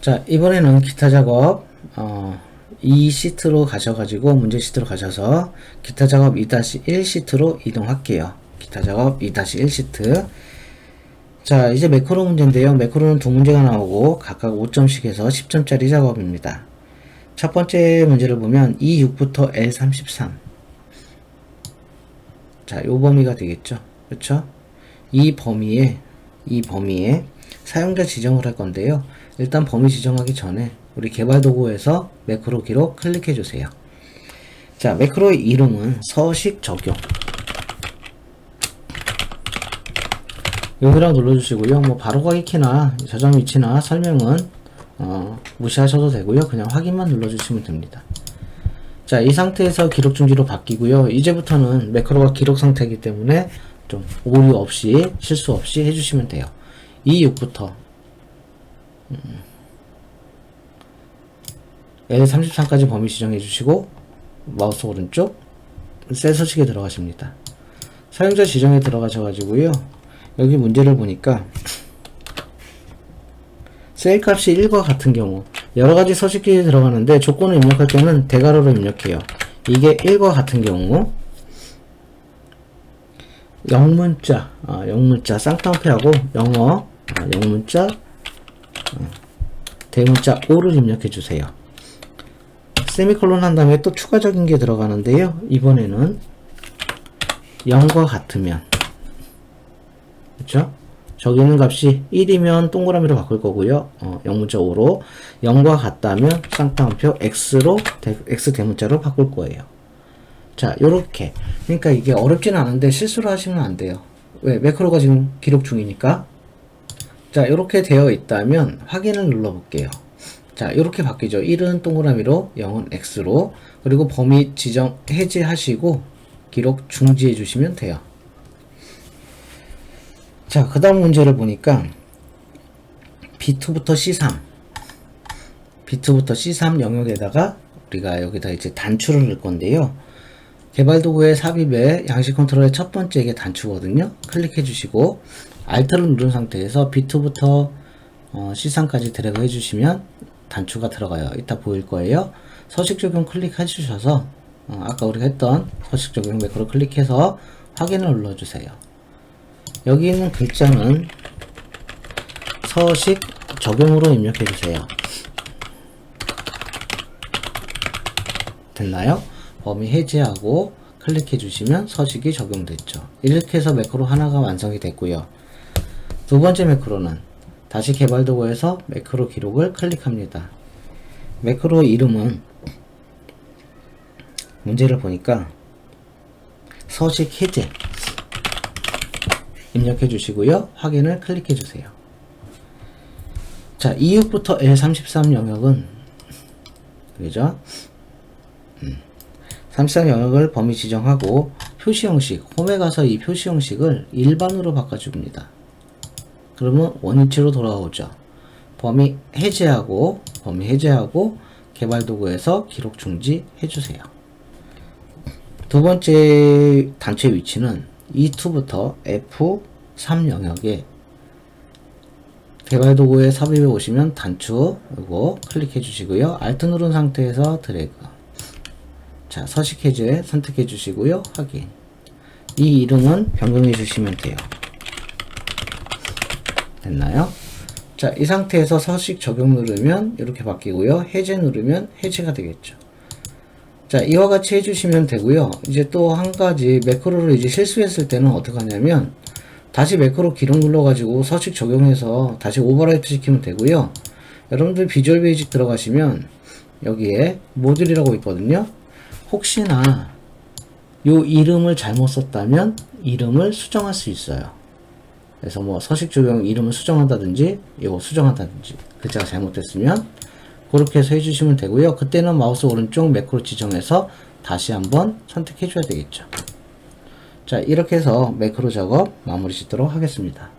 자, 이번에는 기타 작업 이 시트로 가셔가지고 문제 시트로 가셔서 기타 작업 2-1 시트로 이동할게요. 기타 작업 2-1 시트. 자, 이제 매크로 문제인데요. 매크로는 두 문제가 나오고 각각 5점씩 해서 10점짜리 작업입니다. 첫 번째 문제를 보면 E6부터 L33. 자, 요 범위가 되겠죠. 그렇죠? 이 범위에 사용자 지정을 할 건데요. 일단 범위 지정하기 전에 우리 개발 도구에서 매크로 기록 클릭해 주세요. 자, 매크로의 이름은 서식 적용. 여기랑 눌러주시고요. 뭐 바로가기 키나 저장 위치나 설명은 무시하셔도 되고요. 그냥 확인만 눌러주시면 됩니다. 자, 이 상태에서 기록 중지로 바뀌고요. 이제부터는 매크로가 기록 상태이기 때문에 좀 오류 없이 실수 없이 해주시면 돼요. E6부터 L33까지 범위 지정해 주시고 마우스 오른쪽 셀 서식에 들어가십니다. 사용자 지정에 들어가셔 가지고요. 여기 문제를 보니까 셀 값이 1과 같은 경우 여러가지 서식이 들어가는데 조건을 입력할 때는 대괄호로 입력해요. 이게 1과 같은 경우 영문자 쌍따옴표하고 영어 영문자 대문자 O를 입력해 주세요. 세미콜론 한 다음에 또 추가적인 게 들어가는데요. 이번에는 0과 같으면, 그렇죠? 저기 있는 값이 1이면 동그라미로 바꿀 거고요. 영문자 5로 0과 같다면 쌍따옴표 X로 X 대문자로 바꿀 거예요. 자, 요렇게. 그러니까 이게 어렵지는 않은데 실수를 하시면 안 돼요. 왜? 매크로가 지금 기록 중이니까. 자, 요렇게 되어 있다면 확인을 눌러 볼게요. 자, 요렇게 바뀌죠. 1은 동그라미로 0은 X로, 그리고 범위 지정 해제하시고 기록 중지해 주시면 돼요. 자, 그 다음 문제를 보니까 B2부터 C3 영역에다가 우리가 여기다 이제 단추를 넣을 건데요. 개발 도구의 삽입에 양식 컨트롤의 첫 번째 이게 단추거든요. 클릭해 주시고 Alt를 누른 상태에서 B2부터 C3까지 드래그 해 주시면 단추가 들어가요. 이따 보일 거예요. 서식 적용 클릭해 주셔서 아까 우리가 했던 서식 적용 매크로 클릭해서 확인을 눌러 주세요. 여기 있는 글자는 서식 적용으로 입력해 주세요. 됐나요? 범위 해제하고 클릭해 주시면 서식이 적용됐죠. 이렇게 해서 매크로 하나가 완성이 됐고요. 두 번째 매크로는 다시 개발 도구에서 매크로 기록을 클릭합니다. 매크로 이름은 문제를 보니까 서식 해제 입력해 주시고요. 확인을 클릭해 주세요. 자, E6부터 L33 영역은 그죠? 33 영역을 범위 지정하고 표시 형식, 홈에 가서 이 표시 형식을 일반으로 바꿔줍니다. 그러면 원위치로 돌아오죠. 범위 해제하고 개발 도구에서 기록 중지 해주세요. 두 번째 단추의 위치는 E2부터 F3 영역에 개발 도구에 삽입해 오시면 단추 이거 클릭해 주시고요. Alt 누른 상태에서 드래그. 자, 서식 해제 선택해 주시고요. 확인. 이 이름은 변경해 주시면 돼요. 됐나요? 자, 이 상태에서 서식 적용 누르면 이렇게 바뀌고요. 해제 누르면 해제가 되겠죠. 자, 이와 같이 해주시면 되고요. 이제 또 한 가지 매크로를 이제 실수했을 때는 어떻게 하냐면 다시 매크로 기록 눌러가지고 서식 적용해서 다시 오버라이트 시키면 되고요. 여러분들 비주얼 베이직 들어가시면 여기에 모듈이라고 있거든요. 혹시나 요 이름을 잘못 썼다면 이름을 수정할 수 있어요. 그래서 뭐 서식 적용 이름을 수정한다든지 이거 수정한다든지 글자가 잘못됐으면 그렇게 해서 해주시면 되고요. 그때는 마우스 오른쪽 매크로 지정해서 다시 한번 선택해 줘야 되겠죠. 자, 이렇게 해서 매크로 작업 마무리 짓도록 하겠습니다.